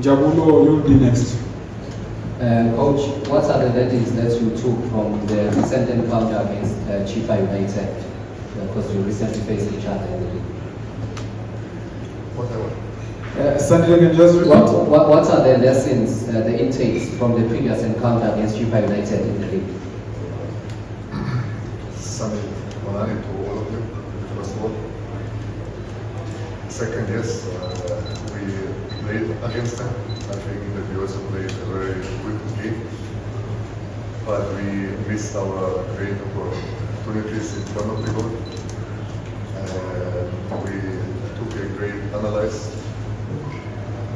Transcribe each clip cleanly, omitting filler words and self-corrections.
Jabulo, you'll be next. Coach, what are the learnings that you took from the recent encounter against Chippa United? Because you recently faced each other in the league. Sandy, you can just repeat. What are the lessons, the intakes from the previous encounter against Chippa United in the league? Sunny Monani to all of you, first of all. Second, yes, we played against them. I think that we also played a very good game, but we missed our great opportunities in front of the goal. We took a great analysis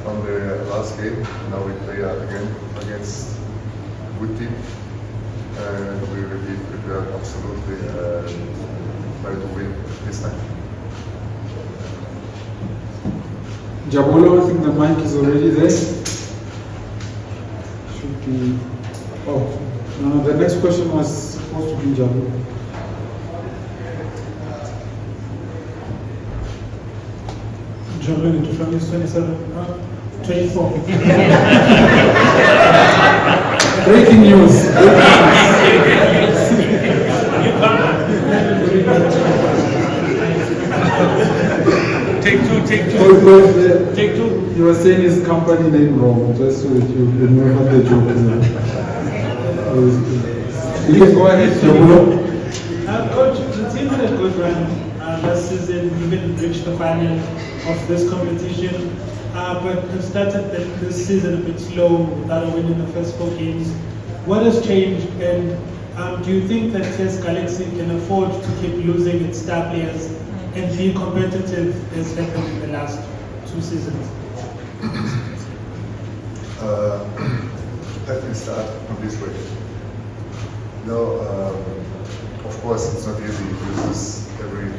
from the last game. Now we play again against a good team, and we will be prepared absolutely try to win this time. Jabulo, I think the mic is already there. Should be. Oh, no, the next question was supposed to be Jabulo. Jabulo to from is 27, 24. Breaking news. Take two. Take two. You were saying his company name wrong, just so that you remember the joke. You can go ahead, Jabulo. Coach, the team had a good run last season, even reached the final of this competition, but have started this season a bit slow without a win in the first 4 games. What has changed, and do you think that TS Galaxy can afford to keep losing its star players and be competitive as happened in the last 2 seasons? Let me start from this way. Of course, it's not easy to use every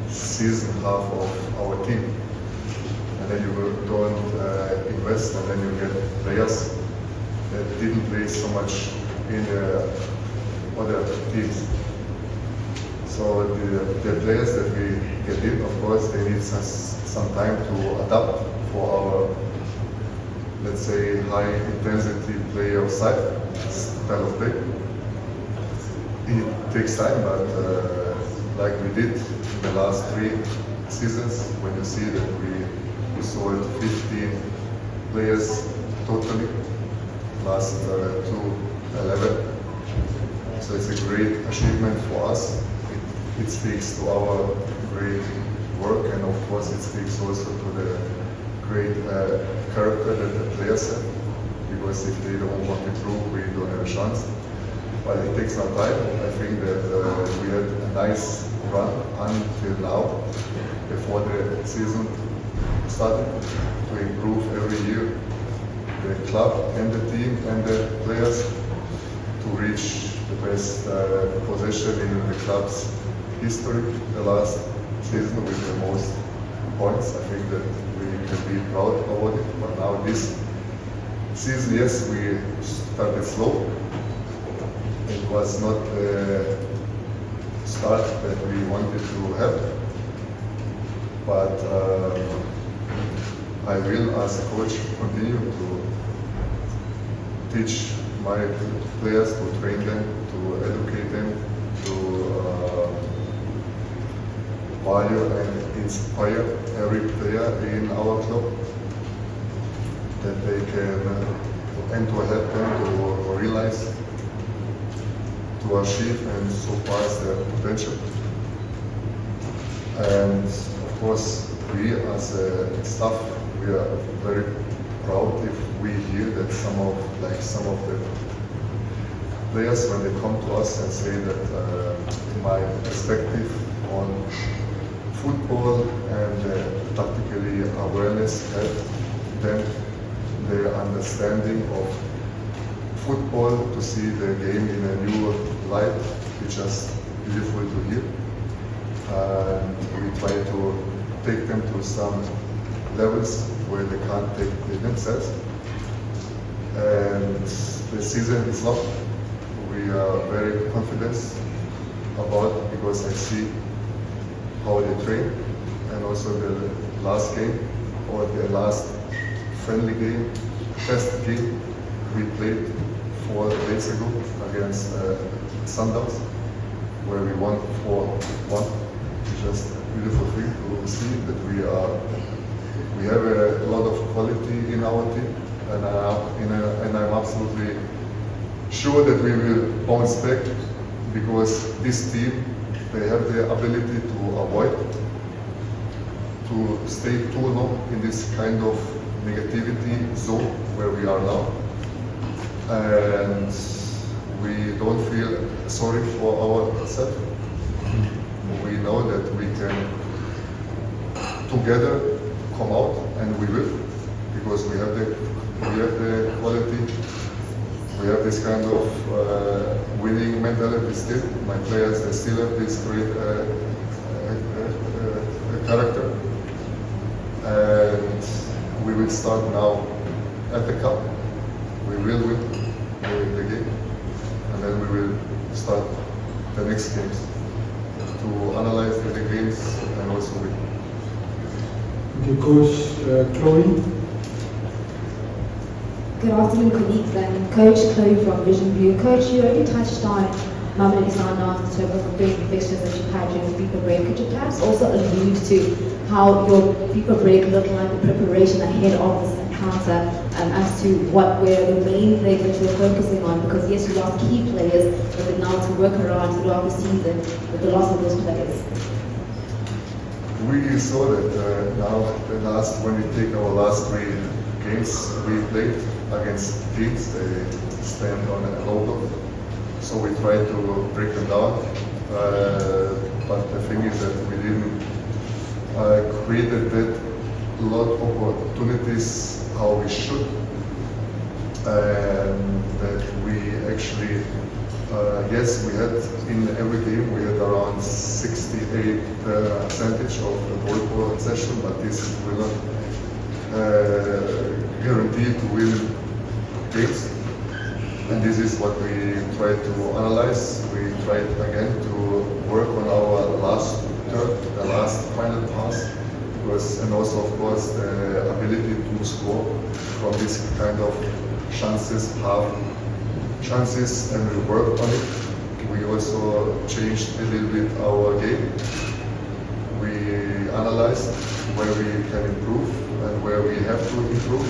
season half of our team, and then you don't invest, and then you get players that didn't play so much in other teams. So the players that we get in, of course, they need some time to adapt for our, let's say, high intensity player style of play. It takes time, but like we did in the last 3 seasons, when you see that we sold 15 players totally, last 11. So it's a great achievement for us. It speaks to our great work, and of course it speaks also to the great character that the players have, because if they don't want to improve, we don't have a chance. But it takes some time. I think that we had a nice run until now, before the season started, to improve every year the club and the team and the players to reach the best position in the club's history. The last season with the most points. I think that we can be proud about it. But now this season, yes, we started slow. It was not the start that we wanted to have. But I will, as a coach, continue to teach my players, to train them, to educate them, to value and inspire every player in our club, that they can, and to help them to realize, to achieve and surpass their potential. And of course, we as a staff, we are very proud if we hear that some of the players, when they come to us and say that my perspective on football and tactically awareness helped them, their understanding of football, to see the game in a new light, which is beautiful to hear. And we try to take them to some levels where they can't take it themselves. And the season is long. We are very confident about it, because I see how they train, and also the last game or the last friendly game, test game. We played 4 days ago against Sundowns, where we won 4-1. Just a beautiful thing to see that we have a lot of quality in our team, and I'm absolutely sure that we will bounce back, because this team, they have the ability to avoid, to stay too long in this kind of negativity zone where we are now. And we don't feel sorry for ourselves. We know that we can together come out, and we will, because we have the quality. We have this kind of winning mentality still. My players, they still have this great character. And we will start now at the cup. We will win the game, and then we will start the next games to analyze the games and also win. Okay, Coach Chloe. Good afternoon, colleagues, and Coach Chloe from Vision View. Coach, you already touched on Mamelodi Sundowns in terms of the fixtures that you've had during the FIFA break. Could you perhaps also allude to how your FIFA break looked like, the preparation ahead of this encounter, as to what were the main things that you were focusing on? Because yes, you lost key players, but then now to work around throughout the season with the loss of those players. We saw that now when we take our last 3 games we played against teams, they stand on a low block. So we try to break them down, but the thing is that we didn't create that lot of opportunities how we should, and that we actually, yes, we had in every game we had around 68% of the ball possession, but this will not guarantee to win games. And this is what we try to analyze. We tried again to work on our last third, the last final pass, and also of course the ability to score from this kind of chances, half chances, and we worked on it. We also changed a little bit our game. We analyzed where we can improve and where we have to improve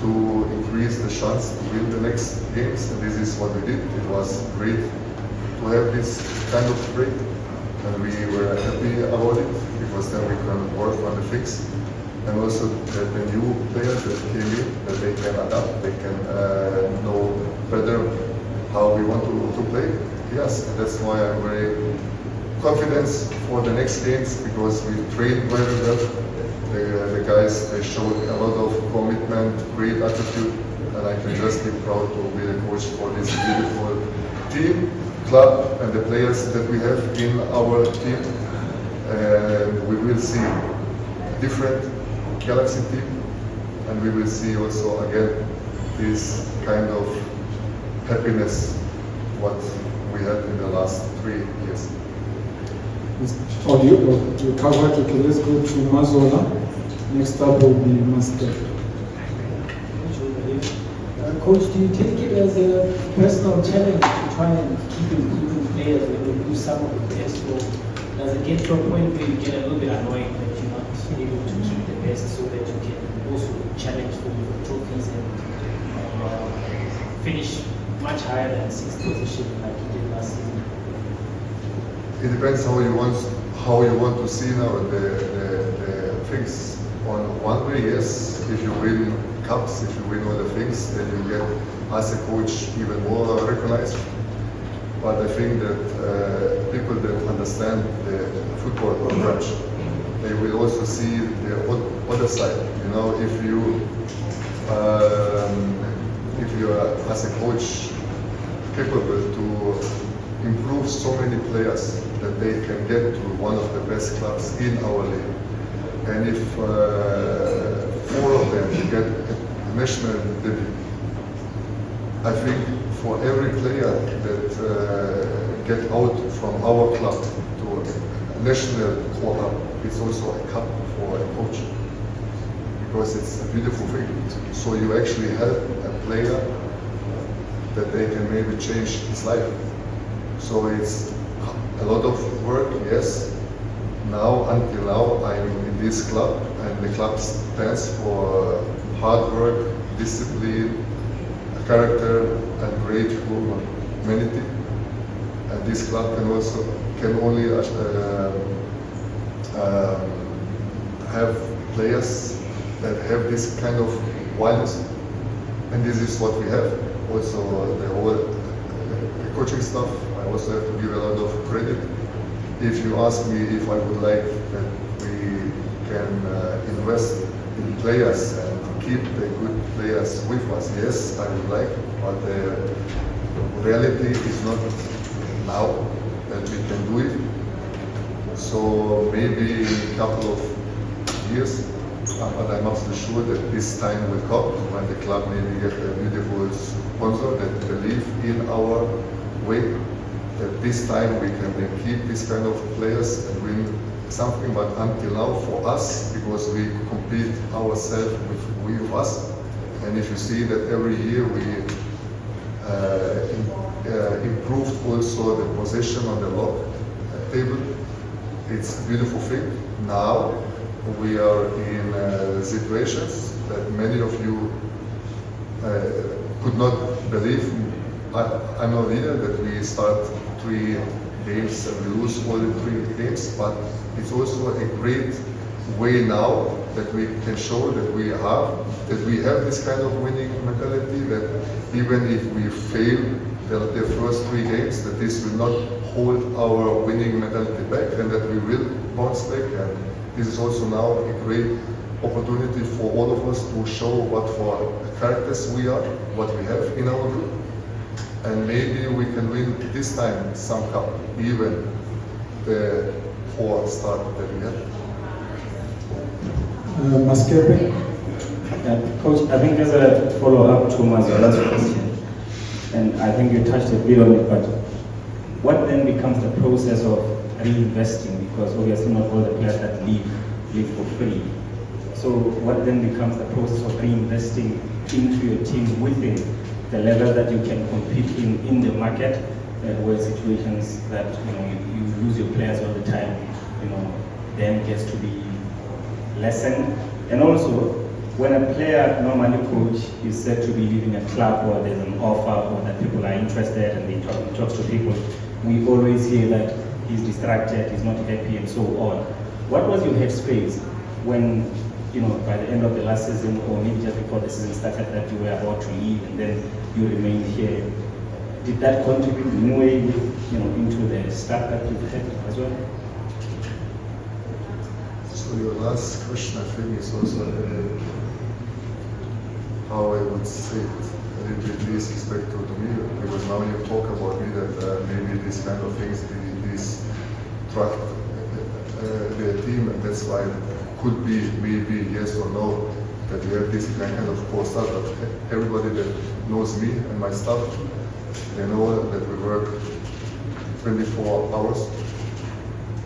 to increase the chance to win the next games, and this is what we did. It was great to have this kind of break, and we were happy about it, because then we can work on the fix, and also that the new players that came in, that they can adapt, they can know better how we want to play. Yes, and that's why I'm very confident for the next games, because we trained very well. The guys, they showed a lot of commitment, great attitude, and I can just be proud to be the coach for this beautiful team, club, and the players that we have in our team. And we will see different Galaxy team, and we will see also again this kind of happiness what we had in the last 3 years. Oh, you covered. Okay, let's go to Mazola. Next up will be Master. Coach, do you take it as a personal challenge to try and keep improving players when you lose some of the best, or does it get to a point where you get a little bit annoying that you're not able to keep the best, so that you can also challenge for trophies and finish much higher than 6th position like you did last season? It depends how you want to see now the things. On one way, yes, if you win cups, if you win all the things, then you get, as a coach, even more recognized. But I think that people that understand the football approach, they will also see the other side. You know, if you are as a coach capable to improve so many players that they can get to one of the best clubs in our league. And if 4 of them get a national debut, I think for every player that get out from our club to a national club, it's also a cup for a coach. because it's a beautiful thing. So you actually help a player that they can maybe change his life. So it's a lot of work, yes. Now, until now, I'm in this club, and the club stands for hard work, discipline, character, and great humanity. And this club can only have players that have this kind of values, and this is what we have. Also, the whole coaching staff, I also have to give a lot of credit. If you ask me if I would like that we can invest in players and keep the good players with us, yes, I would like, but the reality is not now that we can do it. So maybe in a couple of years, but I'm absolutely sure that this time will come when the club maybe get a beautiful sponsor that believe in our way, that this time we can then keep this kind of players and win something. But until now, for us, because we compete ourselves with us, and if you see that every year we improved also the position on the log table, it's a beautiful thing. Now we are in situations that many of you could not believe. I'm not either that we start 3 games and we lose all the 3 games, but it's also a great way now that we can show that we have this kind of winning mentality, that even if we fail the first 3 games, that this will not hold our winning mentality back, and that we will bounce back. And this is also now a great opportunity for all of us to show what for characters we are, what we have in our group. And maybe we can win this time some cup, even the poor start that we had. Maskepe. Coach, I think there's a follow-up to Mazola's question, and I think you touched a bit on it, but what then becomes the process of reinvesting? Because obviously not all the players that leave for free. So what then becomes the process of reinvesting into your team within the level that you can compete in the market, where situations that you lose your players all the time, then gets to be lessened. And also, when a player, normally coach, is said to be leaving a club, or there's an offer, or that people are interested and they talk to people, we always hear that he's distracted, he's not happy, and so on. What was your headspace when, by the end of the last season, or maybe just before the season started, that you were about to leave and then you remained here? Did that contribute in a way, into the start that you've had as well? So your last question, I think, is also how I would say it, a little bit disrespectful to me, because now you talk about me that maybe these kind of things, these track the team, and that's why it could be maybe yes or no that we have this kind of poor start. But everybody that knows me and my staff, they know that we work 24 hours.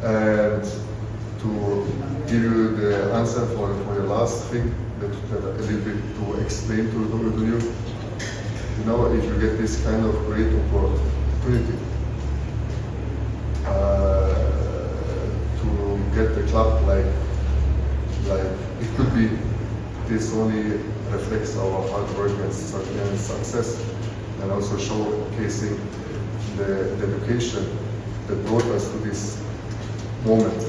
And to give you the answer for the last thing, that a little bit to explain to you, if you get this kind of great opportunity to get the club like it could be, this only reflects our hard work and success, and also showcasing the dedication that brought us to this moment.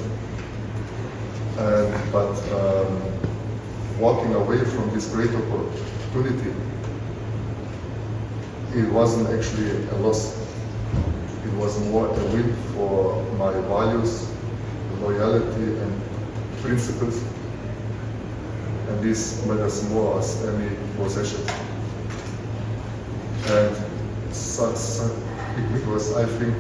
But walking away from this great opportunity, it wasn't actually a loss. It was more a win for my values, loyalty, and principles. And this matters more as any possession. And because I think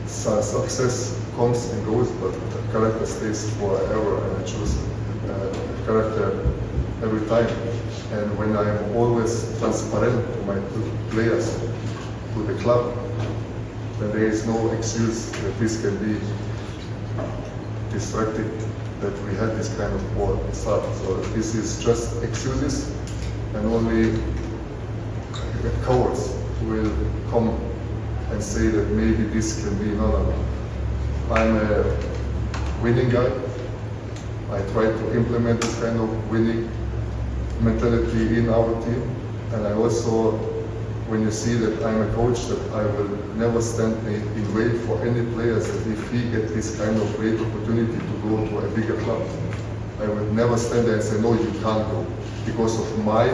success comes and goes, but character stays forever, and I choose character every time. And when I'm always transparent to my players, to the club, then there is no excuse that this can be distracting that we had this kind of poor start. So this is just excuses, and only cowards will come and say that maybe this can be no. I'm a winning guy. I try to implement this kind of winning mentality in our team, and I also, when you see that I'm a coach, that I will never stand in way for any players that if he get this kind of great opportunity to go to a bigger club, I would never stand there and say, no, you can't go, because of my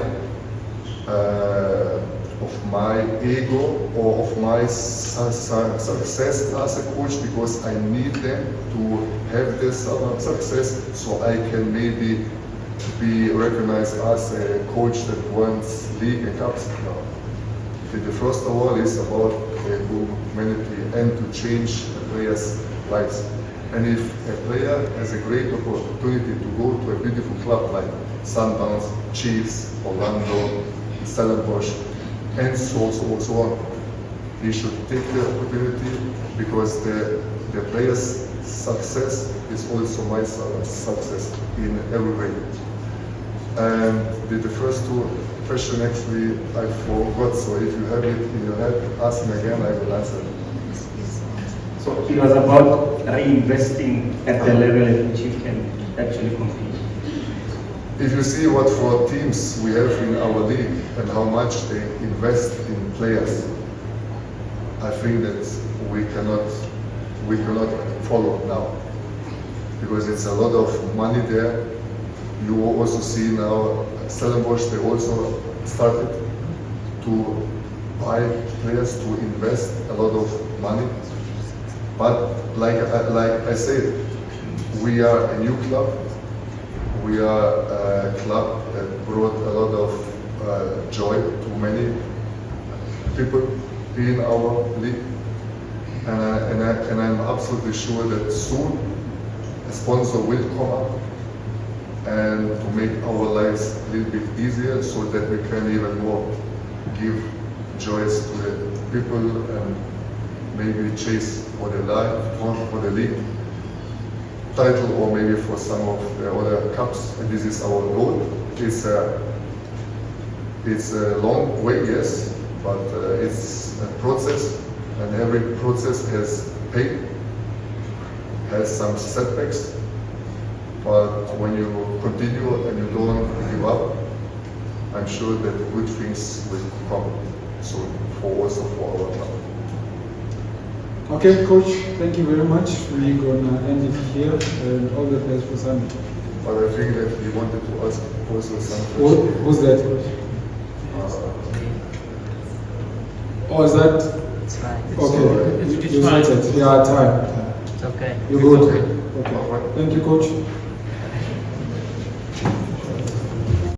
ego or of my success as a coach, because I need them to have this success so I can maybe be recognized as a coach that wants league and cups. No. The first of all is about humanity and to change the players' lives. And if a player has a great opportunity to go to a beautiful club like Sundowns, Chiefs, Orlando, Stellenbosch, and so on, he should take the opportunity, because the player's success is also my success in every way. And the first two questions actually I forgot, so if you have it in your head, ask me again, I will answer it. So it was about reinvesting at the level at which you can actually compete. If you see what for teams we have in our league and how much they invest in players, I think that we cannot follow now, because it's a lot of money there. You will also see now Stellenbosch, they also started to buy players, to invest a lot of money. But like I said, we are a new club. We are a club that brought a lot of joy to many people in our league. And I'm absolutely sure that soon a sponsor will come up and to make our lives a little bit easier, so that we can even more give joys to the people and maybe chase for the life, for the league title, or maybe for some of the other cups. And this is our goal. It's a long way, yes, but it's a process, and every process has pain, has some setbacks. But when you continue and you don't give up, I'm sure that good things will come soon, also for our club. Okay, Coach, thank you very much. We're gonna end it here, and all the best for Sunday. But I think that you wanted to ask also some questions. Who's that, Coach? Oh, is that? It's fine. Okay. It's You fine. said it. Yeah, time. It's okay. You're good. Okay. Okay. Thank you, Coach.